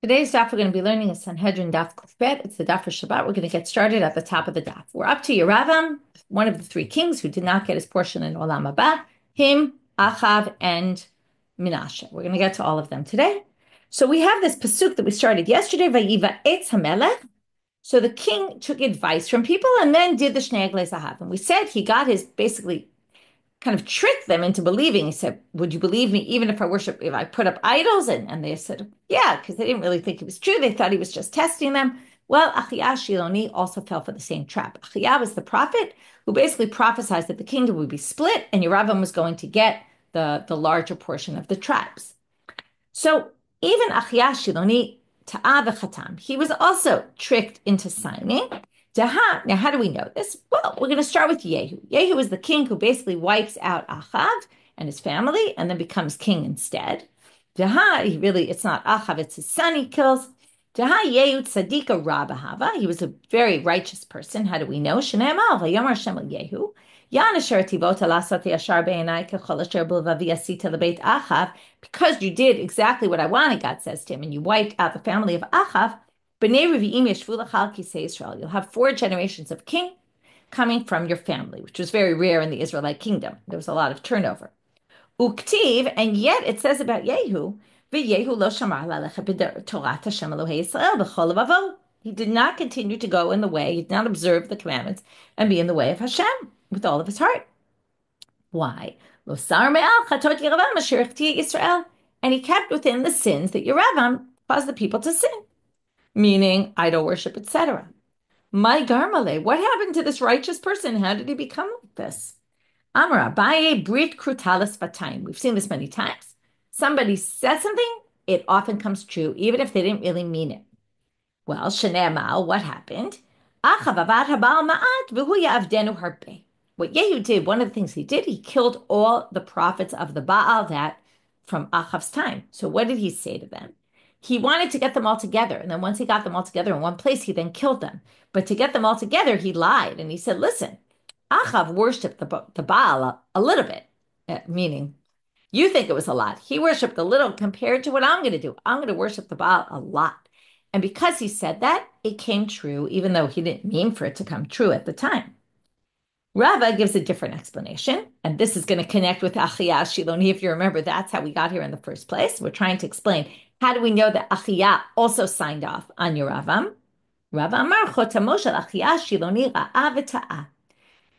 Today's daf, we're going to be learning a Sanhedrin daf Kufbet. It's the daf for Shabbat. We're going to get started at the top of the daf. We're up to Yeravam, one of the three kings who did not get his portion in Olam Haba, him, Achav, and Menashe. We're going to get to all of them today. So we have this pasuk that we started yesterday, Vayiva Etz HaMelech. So the king took advice from people and then did the Shnei Eglei Zahav. And we said he got his basically kind of tricked them into believing. He said, would you believe me even if I put up idols? And they said, yeah, because they didn't really think it was true. They thought he was just testing them. Well, Achiyah Shiloni also fell for the same trap. Achiyah was the prophet who basically prophesied that the kingdom would be split and Yeravam was going to get the larger portion of the tribes. So even Achiyah Shiloni Ta'ah v'chatam, he was also tricked into signing. Now, how do we know this? Well, we're going to start with Yehu. Yehu is the king who basically wipes out Achav and his family and then becomes king instead. It's not Achav, it's his son he kills. Yehu tzadika rabahava. He was a very righteous person. How do we know? Shne'emar v'yomar Hashem el Yehu. Because you did exactly what I wanted, God says to him, and you wiped out the family of Achav, you'll have 4 generations of king coming from your family, which was very rare in the Israelite kingdom. There was a lot of turnover. Uktiv, and yet it says about Yehu, he did not continue to go in the way, he did not observe the commandments and be in the way of Hashem with all of his heart. Why? And he kept within the sins that Yeravam caused the people to sin, meaning idol worship, etc. My Garmale, what happened to this righteous person? How did he become like this? Amra, Abaye Brit Krutalis Vatayim. We've seen this many times. Somebody says something, it often comes true, even if they didn't really mean it. Well, Shnei Mal, what happened? What Yehu did, one of the things he did, he killed all the prophets of the Baal that from Achav's time. So what did he say to them? He wanted to get them all together. And then once he got them all together in one place, he then killed them. But to get them all together, he lied. And he said, listen, Achav worshipped the Baal a little bit, meaning you think it was a lot. He worshipped a little compared to what I'm going to do. I'm going to worship the Baal a lot. And because he said that, it came true, even though he didn't mean for it to come true at the time. Rava gives a different explanation, and this is going to connect with Achiyah Shiloni. If you remember, that's how we got here in the first place. We're trying to explain how do we know that Achiyah also signed off on Yeravam. Rava Amar Chotamo shel Achiyah Shiloni ra'a v'ta'ah.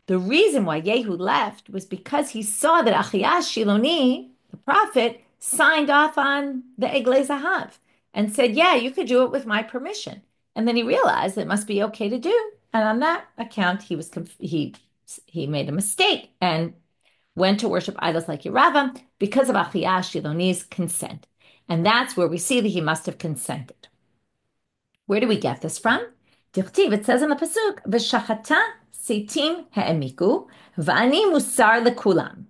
The reason why Yehu left was because he saw that Achiyah Shiloni, the prophet, signed off on the Eglei Zahav and said, yeah, you could do it with my permission. And then he realized it must be okay to do. And on that account, he made a mistake and went to worship idols like Yeravam because of Achiyah Shiloni's consent. And that's where we see that he must have consented. Where do we get this from? Dichtiv, it says in the pasuk, "V'shachata sitim ha'emiku, v'ani musar lekulam."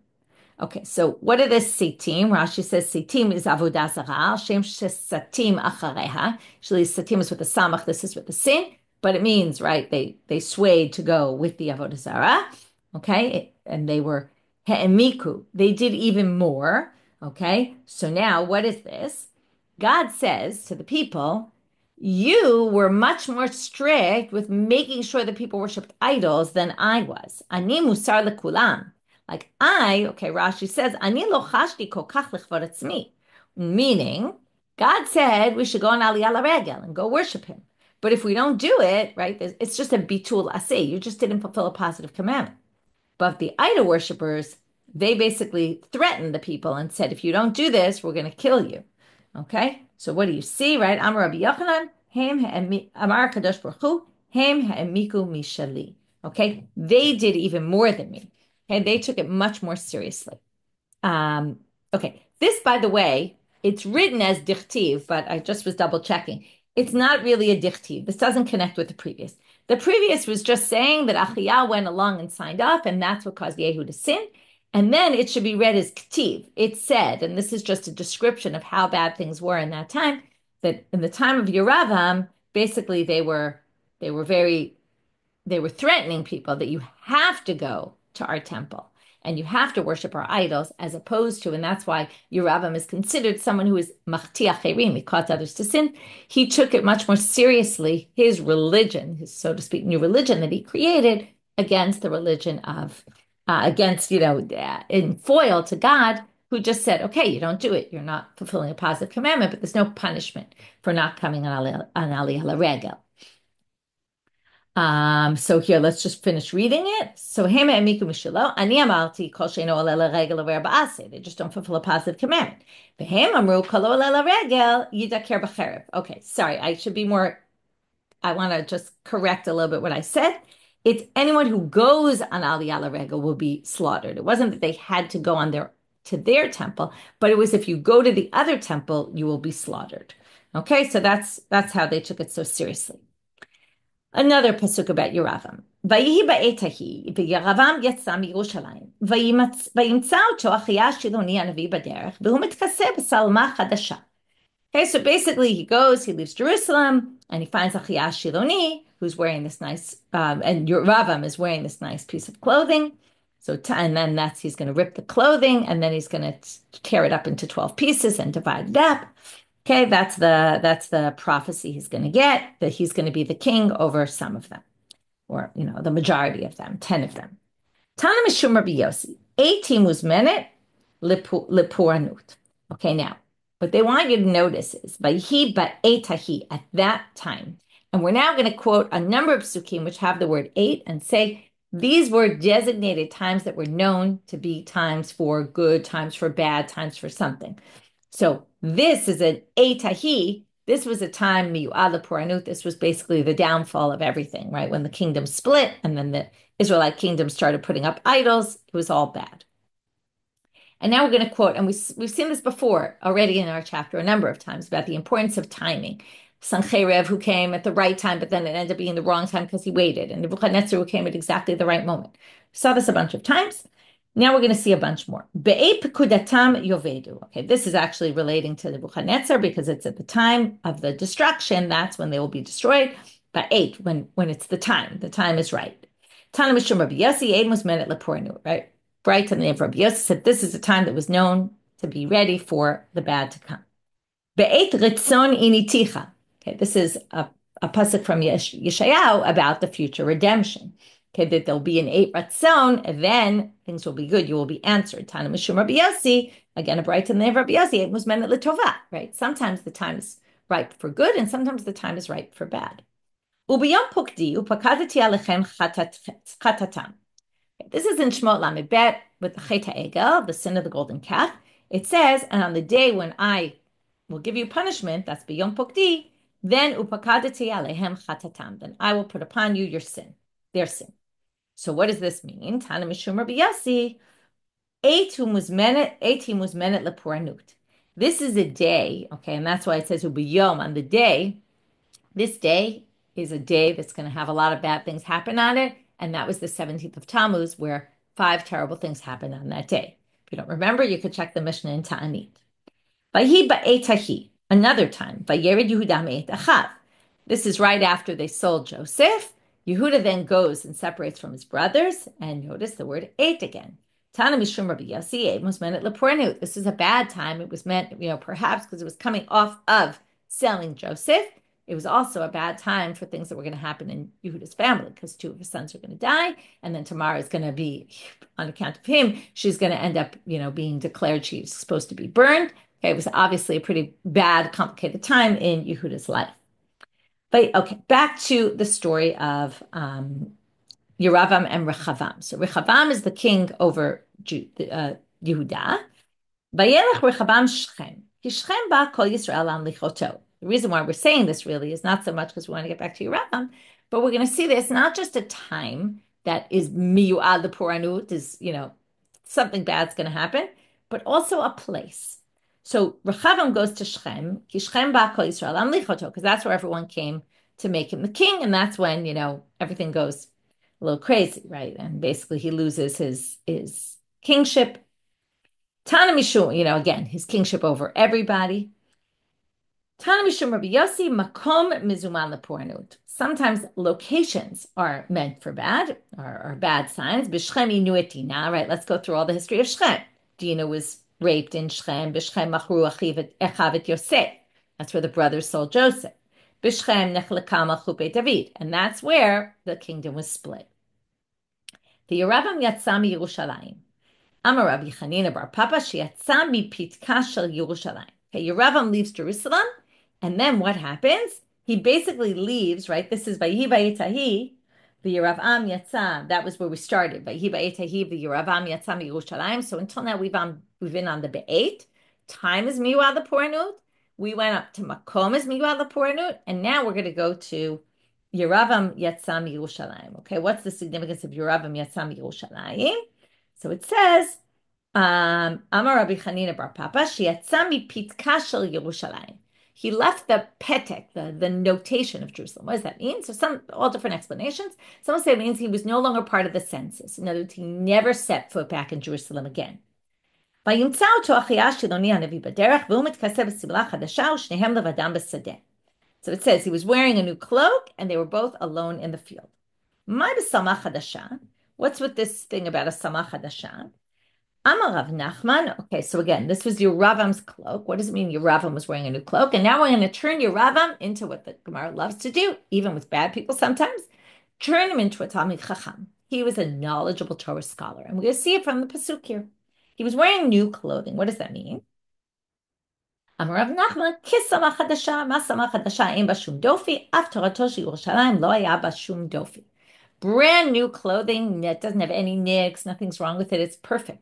Okay, so what are the sitim? Rashi says sitim is avodah zarah. Shem satim achareha. Actually, sitim is with the samach. This is with the sin, but it means right. They swayed to go with the avodah zarah. Okay, and they were ha'emiku. They did even more. Okay, so now what is this? God says to the people, you were much more strict with making sure that people worshipped idols than I was. Ani musar lekulam. Okay, Rashi says, Ani lo chashti kol kach lechvod atzmi. Meaning, God said we should go on Aliyah Laregel and go worship him. But if we don't do it, right, it's just a bitul aseh. You just didn't fulfill a positive commandment. But the idol worshippers, they basically threatened the people and said, if you don't do this, we're going to kill you. Okay, so what do you see, right? Amar Rabbi Yochanan, Amar Kadosh Baruch Hu, Hem ha'emiku mishali. Okay, they did even more than me. Okay, they took it much more seriously. Okay, this, by the way, it's written as dichtiv, but I just was double checking. It's not really a dichtiv. This doesn't connect with the previous. The previous was just saying that Achiyah went along and signed off, and that's what caused Yehu to sin. And then it should be read as ktiv. It said, and this is just a description of how bad things were in that time, that in the time of Yeravam, basically they were threatening people that you have to go to our temple. and you have to worship our idols, as opposed to, and that's why Yeravam is considered someone who is machtiach cherim, he caused others to sin. He took it much more seriously, his religion, his, so to speak, new religion that he created against the religion of, in foil to God, who just said, okay, you don't do it. You're not fulfilling a positive commandment, but there's no punishment for not coming on Aliyah Regel. So here, let's just finish reading it. So, Hema emiku mishelo, ani amarti kol sheino olela regel over ba'ase. They just don't fulfill a positive commandment. Vehem amru kol olela regel yidaker b'cherev. Okay, sorry, I should be more. I want to just correct a little bit what I said. It's anyone who goes on Aliyah regel will be slaughtered. It wasn't that they had to go on to their temple, but it was if you go to the other temple, you will be slaughtered. Okay, so that's how they took it so seriously. Another pasuk about Yeravam. Vayihi ba'etahi, v'Yeravam yetza miYerushalayim, vayimtza oto Achia Shiloni hanavi baderech, v'hu mitkaseh b'salma chadasha. Okay, so basically he goes, he leaves Jerusalem, and he finds Achia Shiloni, who's wearing this nice, and Yeravam is wearing this nice piece of clothing. So, and then he's going to rip the clothing, and then he's going to tear it up into 12 pieces and divide it up. Okay, that's the prophecy he's going to get, that he's going to be the king over some of them, or the majority of them, 10 of them. Tana mishum Rabbi Yossi, 18 muzmenet lepuranut. Okay, now, what they want you to notice is vayhi ba'etahi, at that time. And we're now going to quote a number of psukim which have the word 8 and say these were designated times that were known to be times for good, times for bad, times for something. So this is an etahi. This was a time, miyu'ad lepuranut. This was basically the downfall of everything, right? When the kingdom split and then the Israelite kingdom started putting up idols, it was all bad. And now we're going to quote, and we've seen this before already in our chapter a number of times about the importance of timing. Sanhedrin, who came at the right time, but then it ended up being the wrong time because he waited. And Nebuchadnezzar, who came at exactly the right moment. We saw this a bunch of times. Now we're going to see a bunch more. Be'ei pekudatam yovedu. Okay, this is actually relating to Nebuchadnezzar because it's at the time of the destruction. That's when they will be destroyed. But 8, when it's the time is right. Tana mishum Rabbi Yossi, 8 was meant at lepornu, right? Bright and the name of Rabbi Yossi said this is a time that was known to be ready for the bad to come. Be'eit ritzon initicha. Okay, this is a pasuk from Yeshayahu about the future redemption. Okay, that there'll be an 8 ratzon, and then things will be good. You will be answered. Tana mishum Rabbi Yossi, again, a bright in the name of Rabbi Yossi, 8 was meant at letova, right? Sometimes the time is ripe for good, and sometimes the time is ripe for bad. Ubiyom pukdi upakadati alechem chatatam. This is in Shemot Lamed Bet with the Chet HaEgel, the sin of the golden calf. It says, and on the day when I will give you punishment, that's b'yom pokdi, then upakadati alehem chatatam, then I will put upon you your sin, their sin. So what does this mean? Tana mishum Rabbi Yossi, 18 was menet lepuranut. This is a day, okay, and that's why it says ubiyom, on the day. This day is a day that's going to have a lot of bad things happen on it. And that was the 17th of Tammuz, where 5 terrible things happened on that day. If you don't remember, you could check the Mishnah in Ta'anit. Vayhi ba'etahi, another time. Vayered Yehuda me'et achav. This is right after they sold Joseph. Yehuda then goes and separates from his brothers. And notice the word 8 again. Tana mishum Rabbi Yossi, 8 was meant at lepornu. This is a bad time. It was meant, perhaps because it was coming off of selling Joseph. It was also a bad time for things that were going to happen in Yehuda's family because 2 of his sons are going to die. And then Tamar is going to be, on account of him, she's going to end up, being declared she's supposed to be burned. Okay, it was obviously a pretty bad, complicated time in Yehuda's life. But okay, back to the story of Yeravam and Rechavam. So Rechavam is the king over Yehuda. Vayelech Rechavam Shechem. Shechem ba kol Yisrael an lichoto. The reason why we're saying this really is not so much because we want to get back to Yeravam, but we're going to see this not just a time that is miyu'ad lepuranut, is, something bad's going to happen, but also a place. So Rechavam goes to Shechem, Shechem ba kol Yisrael am lichoto, because that's where everyone came to make him the king, and that's when, everything goes a little crazy, right? And basically he loses his kingship. Tana Mishu, again, his kingship over everybody. Tana Mishum Rabbi Yossi, Makom Mizuman Lepornut. Sometimes locations are meant for bad, or bad signs. B'Shchem inu et Dina, right? Let's go through all the history of Shechem. Dina was raped in Shechem. B'Shchem machru echav et Yosef. That's where the brothers sold Joseph. B'Shchem nechleka malchut Beit David. And that's where the kingdom was split. The Yeravam yatsa miYerushalayim. Amar Rabbi Chanina bar Papa sheyatsa mipitka shel Yerushalayim. Okay, Yeravam leaves Jerusalem, and then what happens? He basically leaves, right? This is Vayihi Vayitahi, the Yeravam yatsa. That was where we started. Vayihi Vayitahi, the Yeravam yatsa miYerushalayim. So until now, we've been on the Be'et. Time is miwad lepornut. We went up to Makom is miwad lepornut, and now we're going to go to Yeravam yatsa miYerushalayim. Okay, what's the significance of Yeravam yatsa miYerushalayim? So it says, Amar Rabbi Chanina bar Papa, sheyatsa mipitka shel Yerushalayim. He left the petek, the notation of Jerusalem. What does that mean? So all different explanations. Some say it means he was no longer part of the census. In other words, he never set foot back in Jerusalem again. So it says he was wearing a new cloak and they were both alone in the field. What's with this thing about a samach hadasha? Amar Rav Nachman. Okay, so again, this was Yeravam's cloak. What does it mean Yeravam was wearing a new cloak? And now we're going to turn Yeravam into what the Gemara loves to do, even with bad people sometimes. Turn him into a Talmid Chacham. He was a knowledgeable Torah scholar. And we're going to see it from the Pasuk here. He was wearing new clothing. What does that mean? Amar Rav Nachman, Kis samach hadasha, ma samach hadasha ein ba shum dofi, af torato shel Yerushalayim lo haya ba shum dofi. Brand new clothing, it doesn't have any nicks, nothing's wrong with it, it's perfect.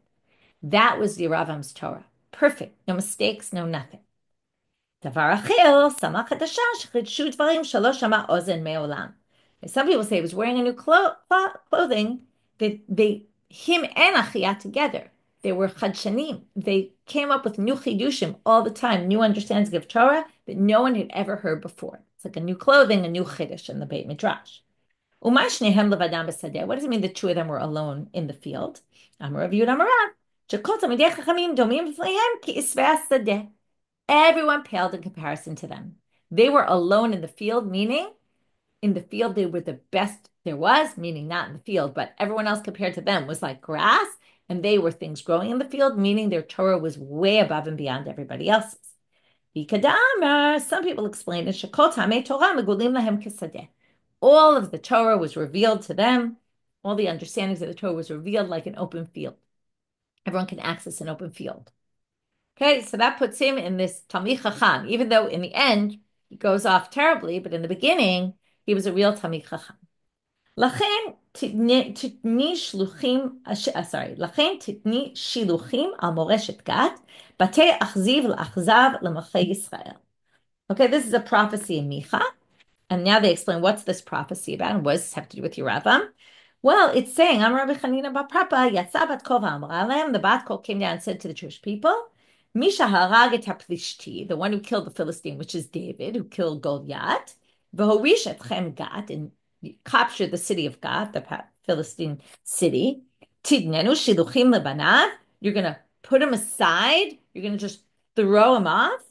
That was Yeravam's Torah. Perfect. No mistakes, no nothing. Davar achil, samach hadasha, shechidshu dvarim shelo shama ozen me'olam. Some people say he was wearing a new clothing, that him and Achiyah together, they were chadshanim. They came up with new chidushim all the time, new understandings of Torah that no one had ever heard before. It's like a new clothing, a new chiddush in the Beit Midrash. What does it mean the two of them were alone in the field? Everyone paled in comparison to them. They were alone in the field, meaning in the field they were the best there was, meaning not in the field, but everyone else compared to them was like grass, and they were things growing in the field, meaning their Torah was way above and beyond everybody else's. Some people explain it, all of the Torah was revealed to them. All the understandings of the Torah was revealed like an open field. Everyone can access an open field. Okay, so that puts him in this Talmid Chacham, even though in the end he goes off terribly, but in the beginning he was a real Talmid Chacham. Lachen titni shiluchim al moreshet gat batei achziv l'achzav l'malchei Yisrael. Okay, this is a prophecy in Micha. And now they explain what's this prophecy about and what does this have to do with Yeravam? Well, it's saying, Amar Rabbi Chanina bar Papa, Yatsa bat kol v'amar alem, the bat kol came down and said to the Jewish people, Misha harag et haplishti, the one who killed the Philistine, which is David, who killed Goliath, v'horish etchem Gat, and captured the city of Gat, the Philistine city, tidnenu shiluchim lebanav, you're going to put him aside, you're going to just throw him off,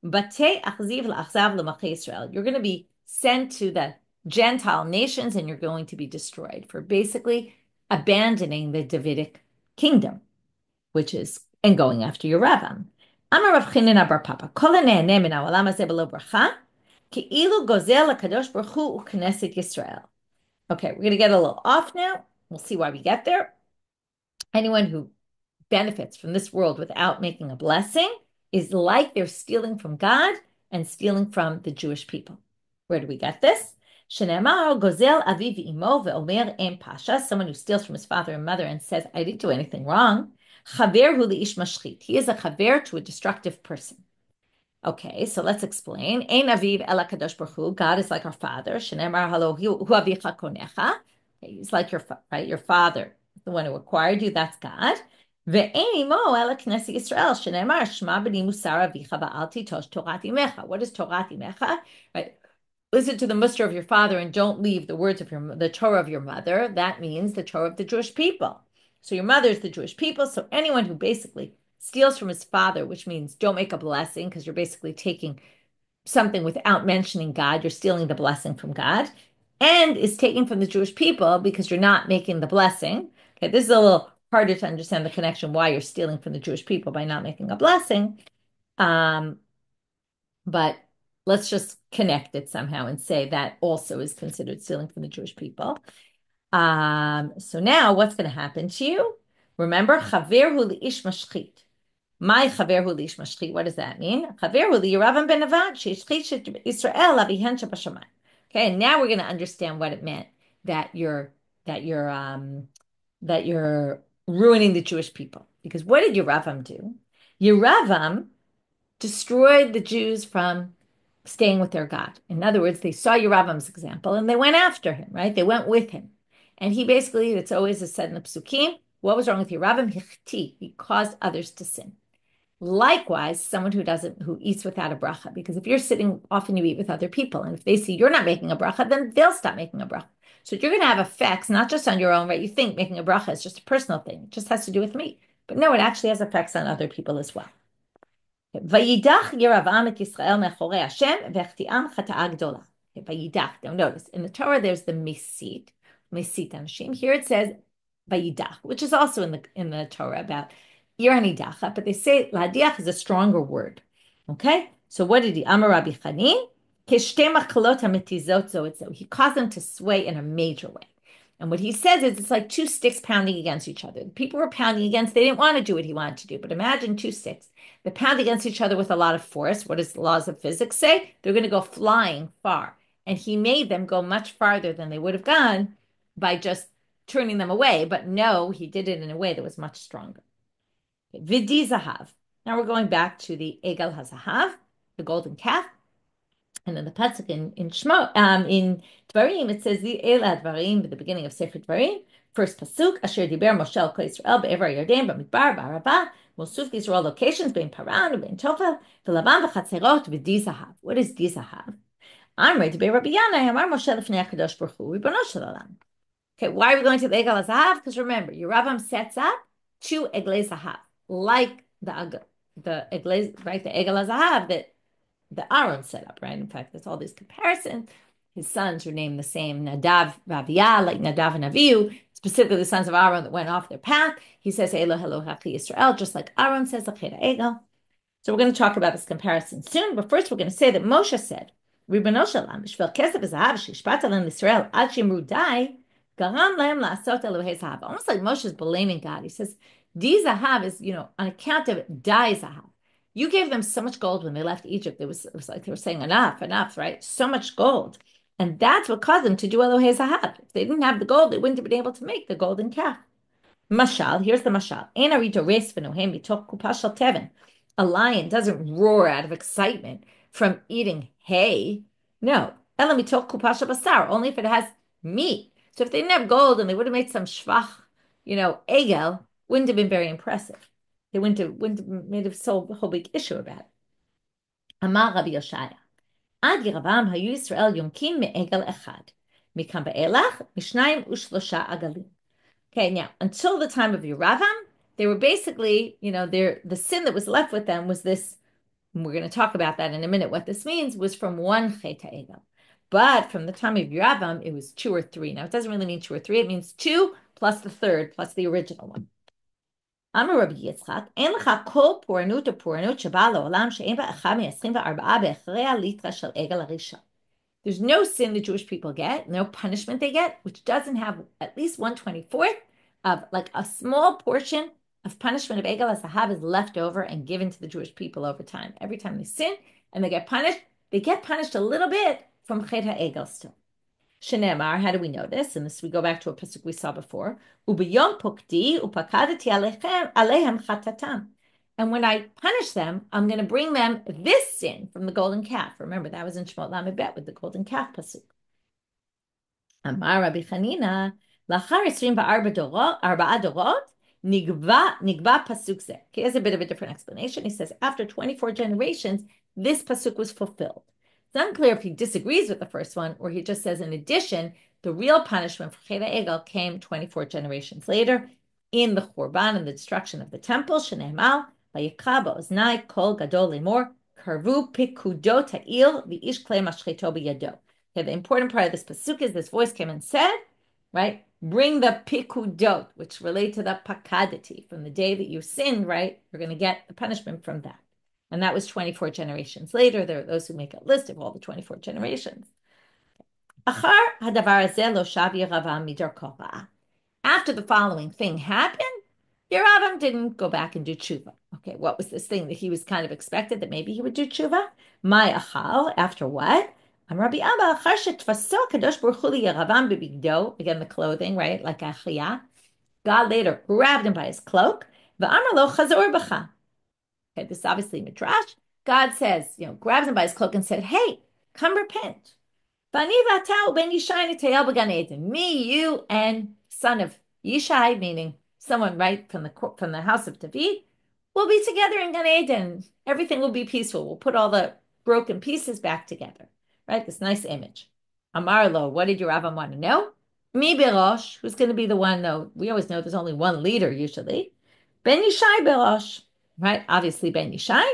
batei achziv l'achzav l'malchei Yisrael, you're going to be sent to the Gentile nations and you're going to be destroyed for basically abandoning the Davidic kingdom, which is, and going after Yeravam. Amar Rav Chanina bar Papa, kol ha'ne'eneh min ha'olam hazeh b'lo bracha, ki'ilu gozel hakadosh baruch hu u'knesset Yisrael. Okay, we're going to get a little off now. We'll see why we get there. Anyone who benefits from this world without making a blessing is like they're stealing from God and stealing from the Jewish people. Where do we get this? Shenemar gozel aviv imo ve'omer em pasha, someone who steals from his father and mother and says, I didn't do anything wrong. Chaver hu li'ish mashchit. He is a chaver to a destructive person. Okay, so let's explain. Ein aviv ela kadosh baruch hu. God is like our father. Shenemar halo hu avicha konecha. He's like your father, the one who acquired you. That's God. Ve'ein imo ela knesset Yisrael. Shenemar shma b'ni musar avicha ba'al titosh torat imecha. What is torat imecha? Right. Listen to the muster of your father and don't leave the words of the Torah of your mother. That means the Torah of the Jewish people. So your mother is the Jewish people. So anyone who basically steals from his father, which means don't make a blessing because you're basically taking something without mentioning God, you're stealing the blessing from God, and is taken from the Jewish people because you're not making the blessing. Okay, this is a little harder to understand the connection why you're stealing from the Jewish people by not making a blessing. Um, but let's just connect it somehow and say that also is considered stealing from the Jewish people. So now what's going to happen to you? Remember, chaver hu li'ish mashchit. My chaver hu li'ish mashchit. What does that mean? Chaver hu li'Yeravam ben Nevat sheishchit Israel avihen shebashamayim. Okay, and now we're going to understand what it meant that that you're that you're ruining the Jewish people. Because what did Yeravam do? Yeravam destroyed the Jews from staying with their God. In other words, they saw Yeravam's example and they went after him, right? They went with him. And he basically, it's always said in the Psukim, what was wrong with Yeravam? He caused others to sin. Likewise, someone who eats without a bracha, because if you're sitting, often you eat with other people, and if they see you're not making a bracha, then they'll stop making a bracha. So you're going to have effects, not just on your own, right? You think making a bracha is just a personal thing. It just has to do with me. But no, it actually has effects on other people as well. Vayidach Yeravam et Yisrael mechorei Hashem v'echti'am chata'a gdola. Vayidach. Now notice in the Torah there's the mesit anashim. Here it says vayidach, which is also in the Torah about iranidacha, but they say ladiach is a stronger word. Okay, so what did he? Amar Rabbi Chanin k'shtei machalot hametizot zo et zo. He caused them to sway in a major way. And what he says is it's like two sticks pounding against each other. The people were pounding against, they didn't want to do what he wanted to do, but imagine two sticks. They pound against each other with a lot of force. What does the laws of physics say? They're going to go flying far. And he made them go much farther than they would have gone by just turning them away. But no, he did it in a way that was much stronger. Vidi Zahav. Now we're going back to the Egel HaZahav, the golden calf. And then the pasuk in Dvarim, it says the Ela Dvarim at the beginning of Sefer Dvarim. First pasuk, Asher Diber Moshe al Kol Yisrael be'ever Yarden b'Midbar b'Arava. We'll suf these are all locations bein Paran and bein Tofel v'Lavan v'Chatzerot v'Dizahav. What is Dizahav? Amrei Diber Rabbi Yanai Amar Moshe lefnei Hakadosh Baruch Hu Ribono Shel Olam. Okay, why are we going to the Egel HaZahav? Because remember, Yeravam sets up two Eglei Zahav, like the Eglei, right? The Egel HaZahav that Aaron set up, right? In fact, there's all these comparisons. His sons are named the same, Nadav, Raviyah, like Nadav and Avihu, specifically the sons of Aaron that went off their path. He says, Elo Helo Haki Yisrael, just like Aaron says, Acheda Egel. So we're going to talk about this comparison soon, but first we're going to say that Moshe said, Ribono Shel Olam, B'shvel kesef v'zahav she'ishpat alem Yisrael ad shemru dai, garam lahem la'asot elohei zahav. Almost like Moshe is blaming God. He says, Di zahav is, on account of dai zahav. You gave them so much gold when they left Egypt. It was like they were saying, enough, right? So much gold. And that's what caused them to do Elohei Zahav. If they didn't have the gold, they wouldn't have been able to make the golden calf. Mashal, here's the mashal. A lion doesn't roar out of excitement from eating hay. No. Only if it has meat. So if they didn't have gold and they would have made some shvach, egel, wouldn't have been very impressive. They wouldn't have made a whole big issue about it. Amar Rabbi Yoshaya. Ad Yeravam hayu Yisrael yonkim me'egel echad. Mikam be'elach mishnayim ushlosha agalim. Okay, now, until the time of Yeravam, they were basically, the sin that was left with them was this, and we're going to talk about that in a minute, what this means, was from one chet ha'egel. But from the time of Yeravam, it was 2 or 3. Now, it doesn't really mean 2 or 3. It means 2 plus the third plus the original one. Amar Rabbi Yitzchak, אין לך כל פורענות ופורענות שבאה לעולם שאין בה אחד מ-24 בהכרח ליטרה של עגל הראשון. There's no sin the Jewish people get, no punishment they get, which doesn't have at least 1/24 of like a small portion of punishment of Egel HaZahav is left over and given to the Jewish people over time. Every time they sin and they get punished a little bit from Chet HaEgel still. Shenemar, how do we know this? And this we go back to a pasuk we saw before. Ubiyom pukti upakadati alehem chatatam. And when I punish them, I'm going to bring them this sin from the golden calf. Remember, that was in Shemot Lamed Bet with the golden calf pasuk. Amar Rabbi Chanina, lachar 24 dorot, nigba pasuk zeh. Okay, here's a bit of a different explanation. He says, after 24 generations, this pasuk was fulfilled. It's unclear if he disagrees with the first one or he just says, in addition, the real punishment for Chet HaEgel came 24 generations later in the Churban and the destruction of the temple. Shene'emal, vayikra ba'oznai kol gadol lemor, Karvu pikudot ha'il v'ish klei mashcheto b'yado. Okay, the important part of this pasuk is this voice came and said, right? Bring the pikudot, which relate to the pakadati, from the day that you sinned, right? You're going to get the punishment from that. And that was 24 generations later. There are those who make a list of all the 24 generations. After the following thing happened, Yeravam didn't go back and do tshuva. Okay, what was this thing that he was kind of expected that maybe he would do tshuva? My achal, after what? Rabbi Abba, kadosh baruch hu Yeravam bebigdo, again the clothing, right, like achiyah. God later grabbed him by his cloak. V'amar lo chazor b'cha. Okay, this is obviously midrash. God says, grabs him by his cloak and said, "Hey, come repent." Me, you, and son of Yishai, meaning someone right from the house of David, will be together in Gan Eden. Everything will be peaceful. We'll put all the broken pieces back together. Right? This nice image. Amarlo, what did your Rava want to know? Mi Berosh, who's going to be the one, though? We always know there's only one leader usually. Ben Yishai Berosh. Right? Obviously, Ben Yishai.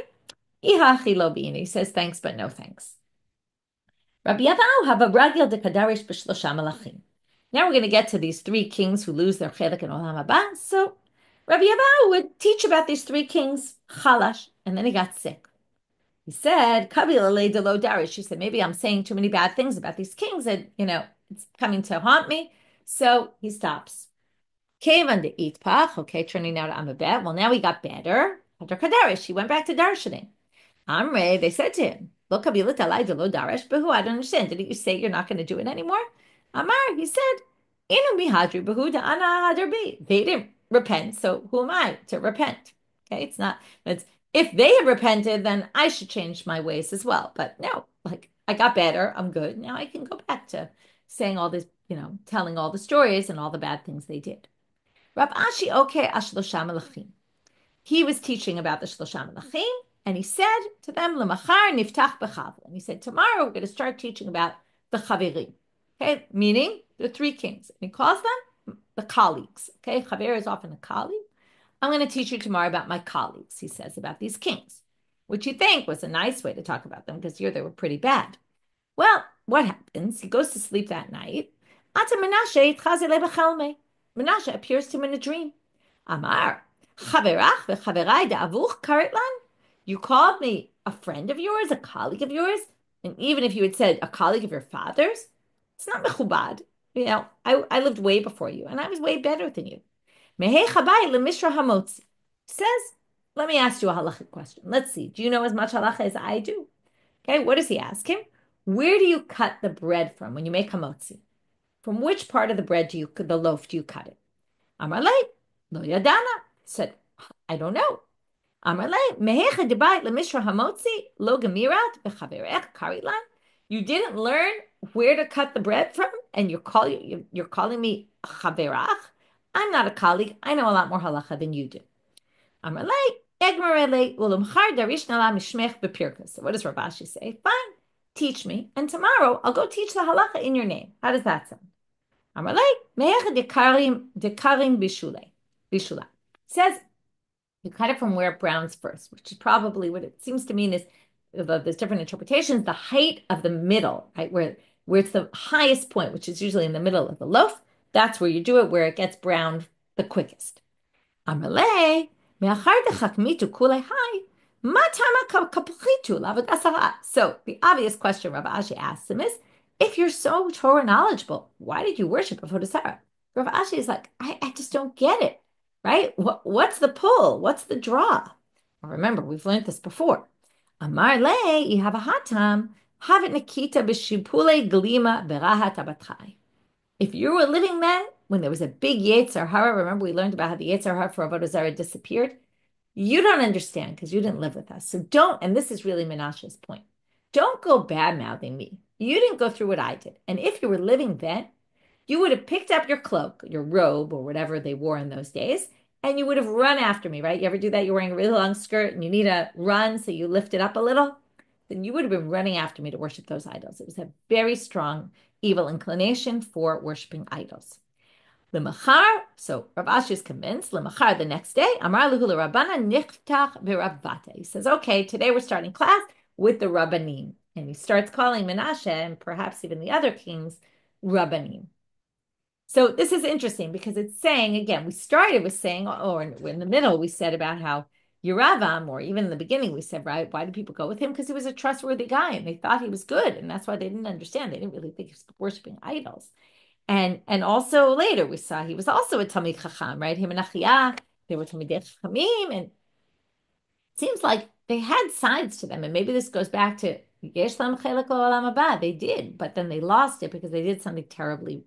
Ihachi lo b'ini. He says thanks, but no thanks. Rabbi Yavau have a ragil de kadarish b'shlosha malachim. Now we're going to get to these three kings who lose their chelik in Olam Haba. So Rabbi Yavau would teach about these three kings, chalash, and then he got sick. He said, Kabil alei de lo darish. He said, maybe I'm saying too many bad things about these kings and, it's coming to haunt me. So he stops. Came under itpach, okay, turning now to Amabet. Well, now he got better. After kadarish, he went back to darshaning. Amre, they said to him, Lo kabilat alai de lo darash, behu, I don't understand. Didn't you say you're not going to do it anymore? Amar, he said, Inu mihadri behu da ana hadar bi. They didn't repent, so who am I to repent? Okay, it's if they had repented, then I should change my ways as well. But no, I got better, I'm good. Now I can go back to saying all this, telling all the stories and all the bad things they did. Rab Ashi okay ashlosha malachim. He was teaching about the Shlosha Melachim, and he said to them, "Lemachar niftach b'chav." And he said, tomorrow we're going to start teaching about the chaverim, okay, meaning the three kings. And he calls them the colleagues. Okay, chaver is often a colleague. I'm going to teach you tomorrow about my colleagues. He says about these kings, which you think was a nice way to talk about them because here they were pretty bad. Well, what happens? He goes to sleep that night. Ata Menashe itchazeh lebechelme. Menashe appears to him in a dream. Amar. You called me a friend of yours, a colleague of yours, and even if you had said a colleague of your father's, it's not mechubad. I lived way before you, and I was way better than you. Says, let me ask you a halachic question. Let's see. Do you know as much halacha as I do? Okay, what does he ask him? Where do you cut the bread from when you make hamotzi? From which part of the bread the loaf do you cut it? Amalei, lo yadana. Said, I don't know. You didn't learn where to cut the bread from, and you're calling me chaverach. I'm not a colleague. I know a lot more halacha than you do. So what does Rav Ashi say? Fine, teach me, and tomorrow I'll go teach the halacha in your name. How does that sound? Says, you cut it from where it browns first, which is probably what it seems to mean is, there's different interpretations, the height of the middle, right? Where it's the highest point, which is usually in the middle of the loaf. That's where you do it, where it gets browned the quickest. Amalei, so the obvious question Rav Ashi asks him is, if you're so Torah knowledgeable, why did you worship Avodah Zarah? Rav Ashi is like, I just don't get it. Right? What's the pull? What's the draw? Well, remember, we've learned this before. Amar le, you have a hatam. Havet nikita b'shipule glima berahat abatchai. If you were living then, when there was a big Yetzer Hara, remember we learned about how the Yetzer Hara for Avodah Zarah disappeared? You don't understand because you didn't live with us. So don't, and this is really Menashe's point, don't go bad-mouthing me. You didn't go through what I did. And if you were living then, you would have picked up your cloak, your robe, or whatever they wore in those days, and you would have run after me, right? You ever do that? You're wearing a really long skirt and you need to run, so you lift it up a little. Then you would have been running after me to worship those idols. It was a very strong evil inclination for worshiping idols. Lemachar, so Rav Ashi is convinced. Lemachar, the next day, Amar lehu Rabbana nichtach b'Ravata. He says, okay, today we're starting class. with the Rabbanim. And he starts calling Menashe and perhaps even the other kings Rabbanim. So this is interesting because it's saying, again, we started with saying, or in the middle, we said about how Yeravam, or even in the beginning, we said, right, why did people go with him? Because he was a trustworthy guy and they thought he was good. And that's why they didn't understand. They didn't really think he was worshiping idols. And also later we saw he was also a Talmid Chacham, right? Him and Achiyah, they were Talmidei Chachamim. And it seems like they had sides to them. And maybe this goes back to Yesh Lam Chelek Olam Haba. They did, but then they lost it because they did something terribly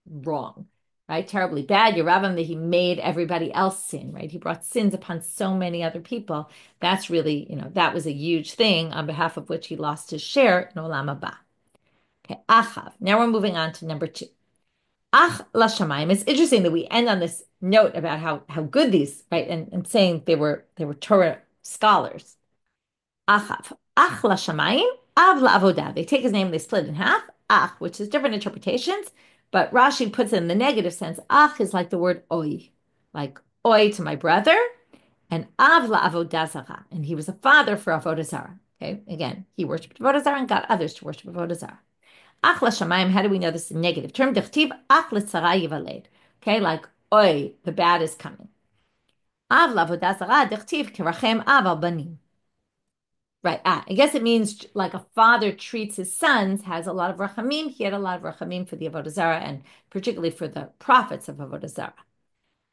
wrong, right? Terribly bad. Yeravam, that he made everybody else sin, right? He brought sins upon so many other people. That's really, that was a huge thing on behalf of which he lost his share in Olam Haba. Okay, Achav. Now we're moving on to number 2. Ach Lashamayim. It's interesting that we end on this note about how good these, right, and saying they were Torah scholars. Achav. Ach Lashamayim. Av La'avodah. They take his name, they split it in half. Ach, which is different interpretations. But Rashi puts it in the negative sense. Ach is like the word oi, like oi to my brother, and av la'avodah zarah, and he was a father for avodah zarah. Okay, again, he worshipped avodah zarah and got others to worship avodah zarah. Ach l'shamayim. How do we know this is a negative term? Dechtiv ach l'tzara yivaled. Okay, like oi, the bad is coming. Av la'avodah zarah dechtiv kirachem av al banim. Right. I guess it means like a father treats his sons, has a lot of rachamim. He had a lot of rachamim for the Avodah Zarah and particularly for the prophets of Avodah Zarah,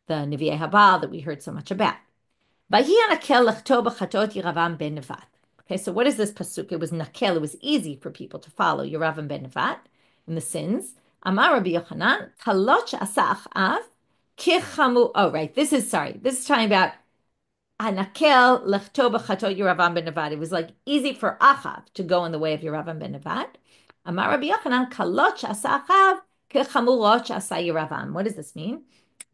the Nevi'ei Habal that we heard so much about. Okay, so what is this pasuk? It was nakel. It was easy for people to follow Yeravam ben Nevat in the sins. Amar Rabbi Yochanan, kaloch asach av kichamu. Oh, right. This is talking about Hanakel lechto b'chato Yeravam ben Nevat. It was like easy for Achav to go in the way of Yeravam ben Nevat. Amar Rabbi Yochanan, kaloch asa Achav kechamuroch asa Yeravam. What does this mean?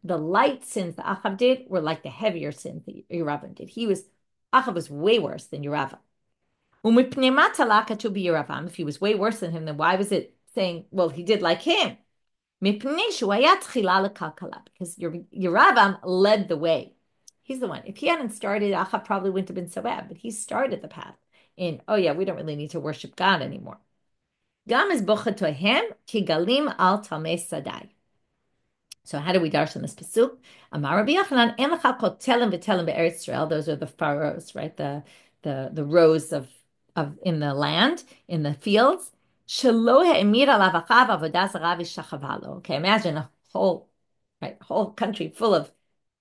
The light sins that Achav did were like the heavier sins that Yeravam did. Achav was way worse than Yeravam. Umipnei ma talaka to be Yeravam. If he was way worse than him, then why was it saying, well, he did like him? Because Yeravam led the way. He's the one. If he hadn't started, Achav probably wouldn't have been so bad. But he started the path in, oh yeah, we don't really need to worship God anymore. Gam is bocha tohem ki galim al talmei sadai. So how do we darshan this pasuk? Amar Rabbi Yochanan, en lecha kol telem v'telem be'eretz Yisrael. Those are the furrows, right? The rows of in the land, in the fields. Shelo ha'emir alav achav avodah zarah v'shachavalo. Okay, imagine a whole country full of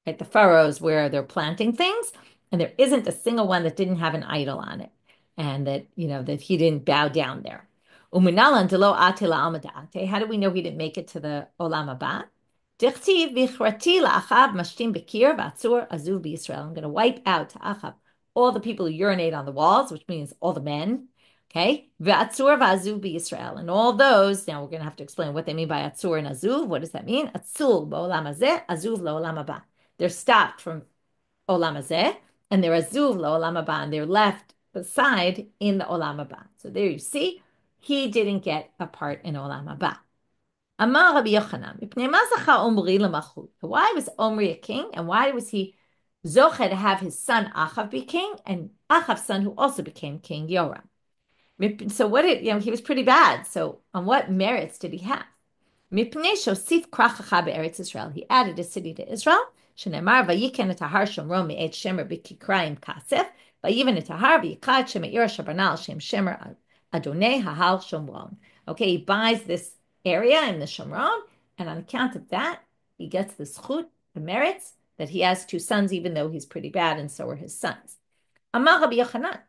the furrows where they're planting things, and there isn't a single one that didn't have an idol on it, and that that he didn't bow down there. How do we know he didn't make it to the Olam Haba? I'm going to wipe out to Achav all the people who urinate on the walls, which means all the men. Okay, and all those. Now we're going to have to explain what they mean by atzur and azuv. What does that mean? Atzur ba'olam hazeh, azuv la'olam haba. They're stopped from olam hazeh, and they're azuv la'olam haba, and they're left beside in the olam haba. So there you see, he didn't get a part in olam haba. Amar Rabbi Yochanan, why was Omri a king, and why was he zoche to have his son Achav be king, and Achav's son who also became king, Yoram? So he was pretty bad. So on what merits did he have? He added a city to Israel. Shenemar vayiken et hahar shomron me'et shemer b'kikrayim kasef vayiven et hahar v'yikad sheme'ir shabanal shem shemer adonai hahal shomron. Okay, he buys this area in the Shomron, and on account of that, he gets the zchut, the merits, that he has 2 sons, even though he's pretty bad, and so are his sons. Amar Rabbi Yochanan,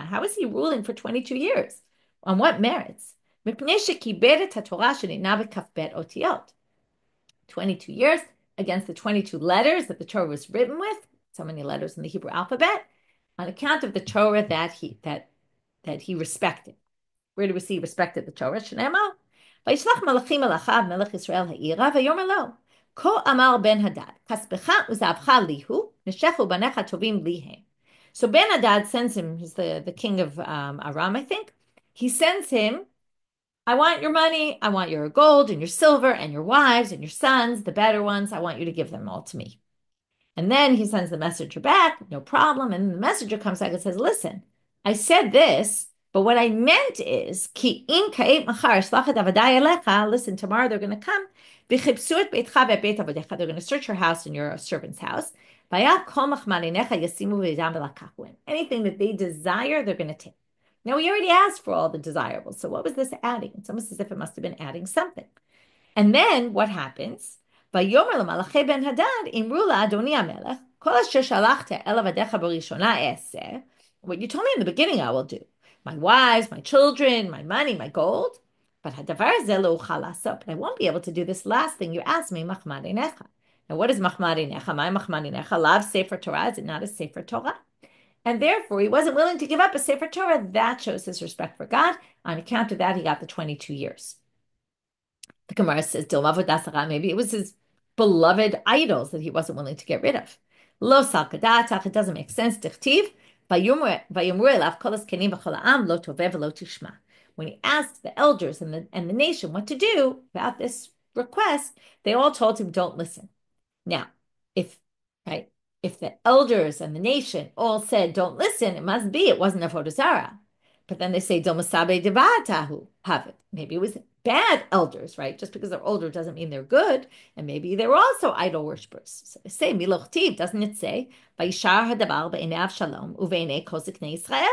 how is he ruling for 22 years? On what merits? 22 years against the 22 letters that the Torah was written with, so many letters in the Hebrew alphabet, on account of the Torah that he respected. Where do we see he respected the Torah? Shnema, Vayishlach malachim el Achav melech Yisrael ha'ira vayomer lo, Ko amar ben Hadad, kaspecha uzavcha lihu, neshechu banecha tovim lihem. So Ben Hadad sends him, he's the king of Aram, I think. He sends him, I want your money, I want your gold and your silver and your wives and your sons, the better ones, I want you to give them all to me. And then he sends the messenger back, no problem. And the messenger comes back and says, listen, I said this, but what I meant is, ki im ka'et machar shlachet avadai elecha, listen, tomorrow they're going to come. V'chipsu et beitcha ve'et beit avodecha. They're going to search your house and your servant's house. V'yah kol machmarinecha yasimu v'yidam v'lakachuin. Anything that they desire, they're going to take. Now, we already asked for all the desirables. So what was this adding? It's almost as if it must have been adding something. And then what happens? Vayomer l'malachei ben Hadad imru la'adoni hamelech kol asher shalachta el avadecha barishona eseh. What you told me in the beginning, I will do. My wives, my children, my money, my gold. But hadavar zeh lo uchal la'asot. But I won't be able to do this last thing you asked me, machmarinecha. Now, what is machmarinecha? My machmarinecha, lav sefer Torah. Is it not a sefer Torah? And therefore, he wasn't willing to give up a sefer Torah. That shows his respect for God. On account of that, he got the 22 years. The Gemara says, maybe it was his beloved idols that he wasn't willing to get rid of. Lo salkadatach, it doesn't make sense. Dichtiv, when he asked the elders and the nation what to do about this request, they all told him, don't listen. Now, if right, if the elders and the nation all said, don't listen, it must be it wasn't Avodah Zarah. But then they say, Domasabe Devatahu, have it. Maybe it was bad elders, right? Just because they're older doesn't mean they're good. And maybe they were also idol worshippers. So they say, Miloch Tiv, doesn't it say, Vayishar hadavar be'enei Avshalom uve'enei kol ziknei Israel?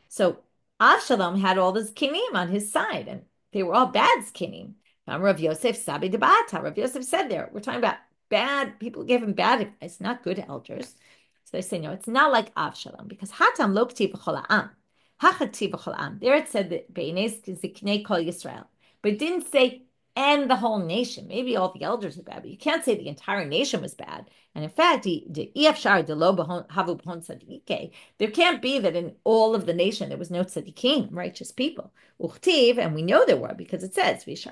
So Avshalom had all the zkinim on his side, and they were all bad zkinim. Rav Yosef Sabi Debata. Rav Yosef said there, we're talking about bad people who gave him bad advice, not good elders. So they say, no, it's not like Avshalom, because Hatam lo k'tiv b'chol ha'am. Hachati b'chol ha'am. There it said that be'enei ziknei kol Yisrael. But it didn't say, and the whole nation. Maybe all the elders are bad, but you can't say the entire nation was bad. And in fact, there can't be that in all of the nation there was no tzaddikim, righteous people. Uchtiv, and we know there were because it says, this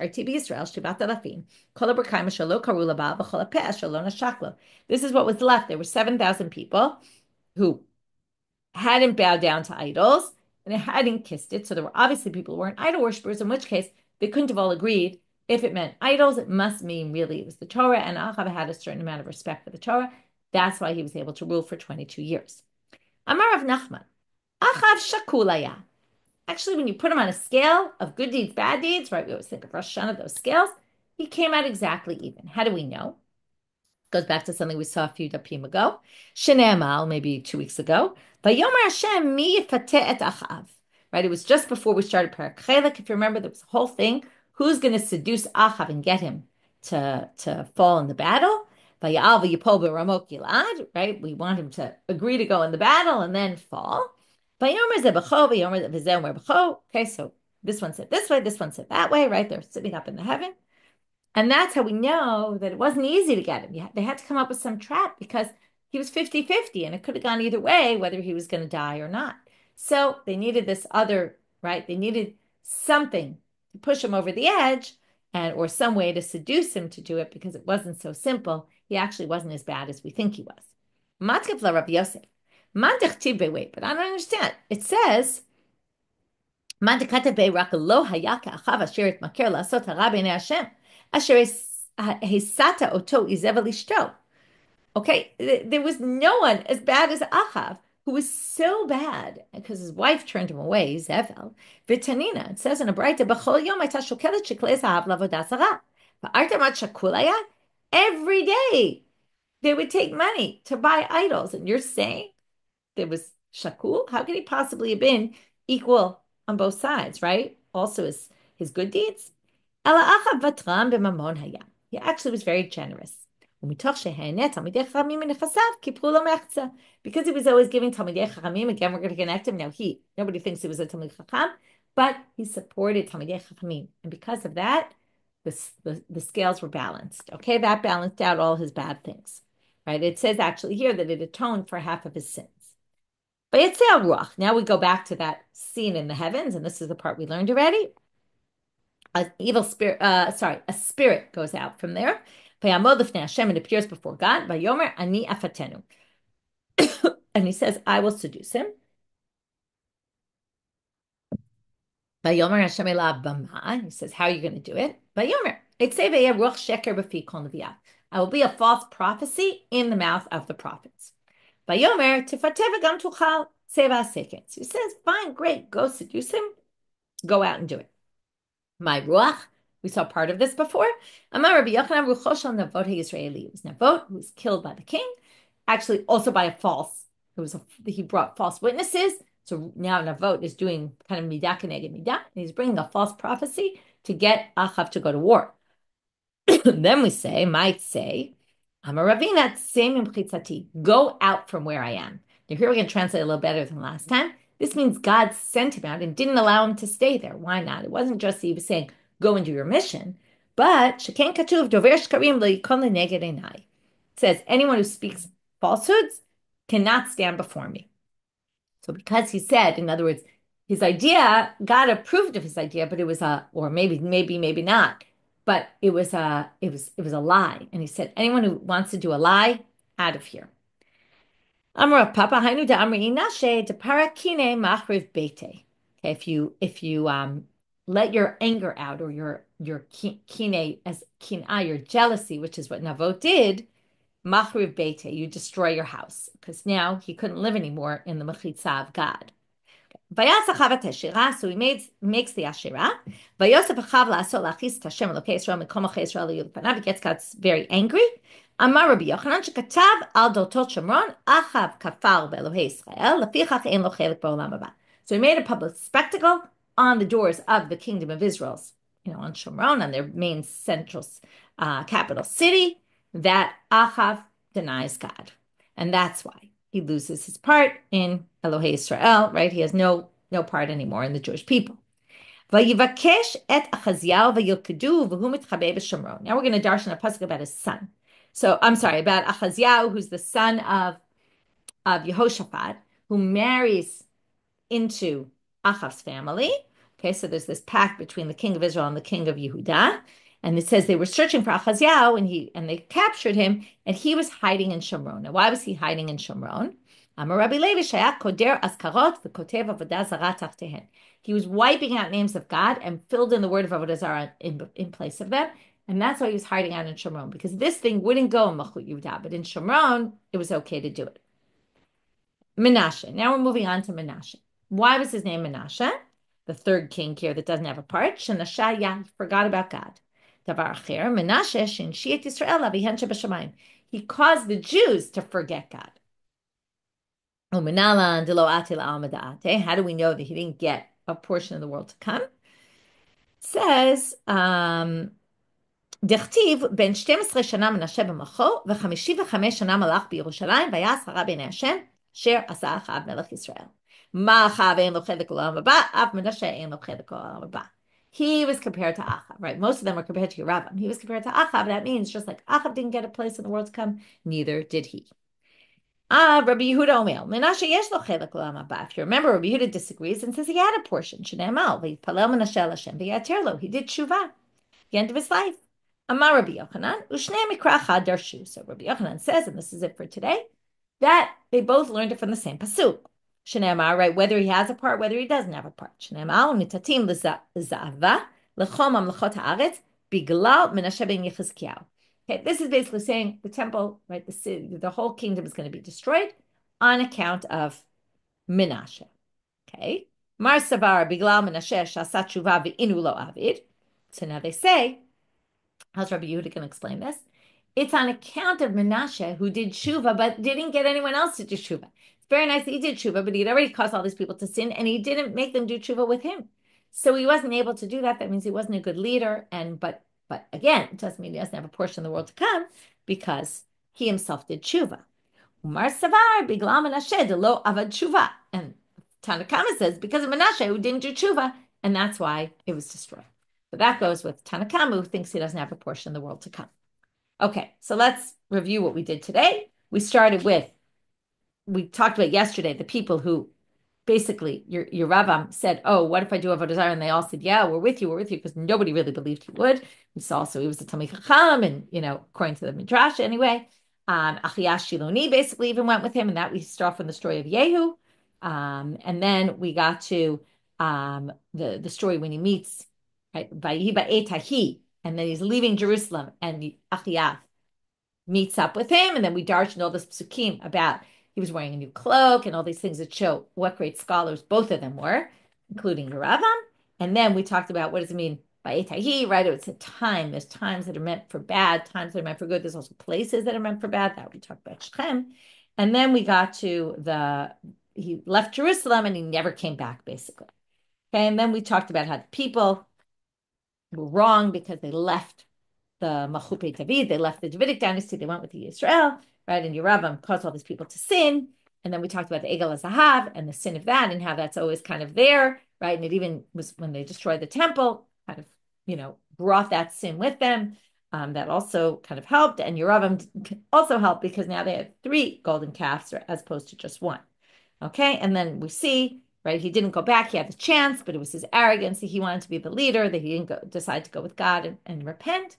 is what was left. There were 7,000 people who hadn't bowed down to idols and hadn't kissed it. So there were obviously people who weren't idol worshippers, in which case they couldn't have all agreed. If it meant idols, it must mean really it was the Torah, and Achav had a certain amount of respect for the Torah. That's why he was able to rule for 22 years. Amar Rav Nachman, Achav shakulaya. Actually, when you put him on a scale of good deeds, bad deeds, right, we always think of Rosh Hashanah, those scales, he came out exactly even. How do we know? Goes back to something we saw a few dapim ago. Shene'amal, maybe 2 weeks ago. Vayomer Hashem mi yifateh et Achav. Right, it was just before we started Parak Chelek. If you remember, there was a whole thing. Who's going to seduce Achav and get him to fall in the battle? Right? We want him to agree to go in the battle and then fall. Okay, so this one said this way, this one said that way, right? They're sitting up in the heaven. And that's how we know that it wasn't easy to get him. They had to come up with some trap because he was 50-50 and it could have gone either way, whether he was going to die or not. So they needed this other, right? They needed something to push him over the edge or some way to seduce him to do it because it wasn't so simple. He actually wasn't as bad as we think he was. Matkef la Rabbi Yosef. Wait, but I don't understand. It says, okay, there was no one as bad as Achav, who was so bad because his wife turned him away, Zevel. V'tanina, it says in a Braita, B'chol yom hayta shokelet shekles ha'av lavodas hara. V'artem ad shakulaya, every day they would take money to buy idols. And you're saying there was shakul? How could he possibly have been equal on both sides, right? Also his good deeds. Ela Achav vatram b'mamon hayam. He actually was very generous. Because he was always giving Talmidei Chachamim, again, we're going to connect him. Now, nobody thinks he was a Talmid Chacham, but he supported Talmidei Chachamim. And because of that, the scales were balanced. Okay, that balanced out all his bad things. Right? It says actually here that it atoned for half of his sins. But it's Ruach. Now we go back to that scene in the heavens, and this is the part we learned already. A spirit goes out from there. It appears before God. And he says, I will seduce him. He says, how are you going to do it? I will be a false prophecy in the mouth of the prophets. Vayomer tifateh v'gam tuchal seva seketz. He says, fine, great, go seduce him, go out and do it. My ruach, we saw part of this before. Amar Rabbi Yochanan rucho shel navot ha'Yisraeli. It was Navot who was killed by the king, actually also by a false. He brought false witnesses. So now Navot is doing kind of midah keneged midah. He's bringing a false prophecy to get Achav to go to war. Then we might say, Amar Ravina same imchitzati. Go out from where I am. Now here we're going to translate a little better than last time. This means God sent him out and didn't allow him to stay there. Why not? It wasn't just he was saying, go and do your mission, but sheken katuv dover shkarim lo yikon leneged einai. It says, anyone who speaks falsehoods cannot stand before me. So because he said, in other words, his idea, God approved of his idea, but it was or maybe not, but it was a lie. And he said, anyone who wants to do a lie, out of here. Amra Papa Hainu da Amri Inashe de Parakine Machriv Bete. Okay, if you let your anger out or your kine as kinah, your jealousy, which is what Navot did, Machriv Bete, you destroy your house, because now he couldn't live anymore in the Mechitza of God. So he makes the Asherah. He gets very angry. Amar Rabbi Yochanan shekatav al dotot Shomron Achav kafar beElohei Israel lefichach ein lo chelik ba'olam haba. So he made a public spectacle on the doors of the kingdom of Israel's, on Shomron, on their main central capital city, that Achav denies God, and that's why he loses his part in Elohei Israel, right? He has no part anymore in the Jewish people. Now we're going to darshan a pasuk about his son. So I'm sorry, about Achaziah, who's the son of Yehoshaphat, who marries into Achav's family. Okay, so there's this pact between the king of Israel and the king of Yehuda. And it says they were searching for Achaziah, and they captured him, and he was hiding in Shomron. Now, why was he hiding in Shomron? He was wiping out names of God and filled in the word of Avodah Zarah in place of them. And that's why he was hiding out in Shomron, because this thing wouldn't go in Malchut Yehuda, but in Shomron, it was okay to do it. Menashe. Now we're moving on to Menashe. Why was his name Menashe? The third king here that doesn't have a part. Shenashaya, he forgot about God. Davar acher, Menashe shinshi et Yisrael avihen shebashamayim. He caused the Jews to forget God. How do we know that he didn't get a portion of the world to come? It says, דכתיב בין 12 שנה מנשה במלכו ו55 שנה מלך בירושלים ויעש הרע בעיני השם אשר עשה אחאב מלך ישראל. מה אחאב אין לו חלק לעולם הבא, אף מנשה אין לו חלק לעולם הבא. He was compared to Achav, right? Most of them were compared to Yeravim. He was compared to Achav. That means just like Achav didn't get a place in the world to come, neither did he. Rabbi Yehuda Omer, Menashe yesh lo chelek l'olam haba. If you remember, Rabbi Yehuda disagrees and says he had a portion. Shne'emal v'yitpalel Menashe Hashem v'yater lo. He did tshuva, the end of his life. Amar Rabbi Yochanan, u'shnei mikra chad darshu. So Rabbi Yochanan says, and this is it for today, that they both learned it from the same pasuk. Shne'emar, right? Whether he has a part, whether he doesn't have a part. Shne'emar nitatim l'za'ava l'chol mamlechot haaretz biglal Menashe ben Yechizkiyahu. Okay, this is basically saying the temple, right? The city, the whole kingdom is going to be destroyed on account of Menashe. Okay, Mar Savar biglal Menashe shasat tshuva ve'inu lo avid. So now they say, how's Rabbi Yehuda going to explain this? It's on account of Menashe who did tshuva, but didn't get anyone else to do tshuva. It's very nice that he did tshuva, but he'd already caused all these people to sin, and he didn't make them do tshuva with him. So he wasn't able to do that. That means he wasn't a good leader. But again, it doesn't mean he doesn't have a portion of the world to come, because he himself did tshuva. Umar Savar biglam Menashe de lo avad tshuva, and Tanakama says because of Menashe who didn't do tshuva, and that's why it was destroyed. So that goes with Tanakama, who thinks he doesn't have a portion of the world to come. Okay, so let's review what we did today. We talked about yesterday the people who basically your Rabbam said, oh, what if I do Avodah Zarah? And they all said, yeah, we're with you, because nobody really believed he would. We saw also he was a Talmid Chacham, and according to the Midrash anyway. Achiyash Shiloni basically even went with him, and that we start from the story of Yehu. And then we got to the story when he meets, right, and then he's leaving Jerusalem, and Achiyash meets up with him, and then we darshaned all this psukim about he was wearing a new cloak and all these things that show what great scholars both of them were, including Yeravam. And then we talked about what does it mean by etahi, right? It's a time. There's times that are meant for bad, times that are meant for good. There's also places that are meant for bad. That we talked about Shechem. And then we got to he left Jerusalem and he never came back, basically. Okay, and then we talked about how the people were wrong because they left the Machupe David, they left the Davidic dynasty, they went with the Israel, right? And Yeravam caused all these people to sin. And then we talked about the Egel HaZahav and the sin of that and how that's always kind of there, right? And it even was when they destroyed the temple, kind of, brought that sin with them. That also kind of helped. And Yeravam also helped because now they had 3 golden calves as opposed to just 1. Okay. And then we see, right, he didn't go back. He had the chance, but it was his arrogance. He wanted to be the leader, that he didn't decide to go with God and repent.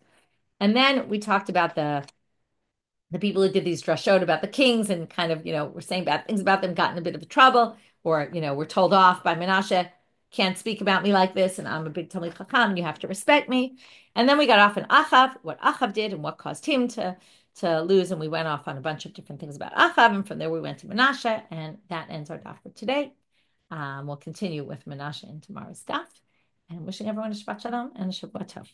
And then we talked about the people who did these drashot about the kings and kind of, were saying bad things about them, got in a bit of trouble, or, were told off by Menashe, can't speak about me like this, and I'm a big Talmud Chacham, and you have to respect me. And then we got off on Achav, what Achav did and what caused him to lose, and we went off on a bunch of different things about Achav, and from there we went to Menashe, and that ends our daf for today. We'll continue with Menashe in tomorrow's daf, and wishing everyone a Shabbat Shalom and a Shabbat Tov.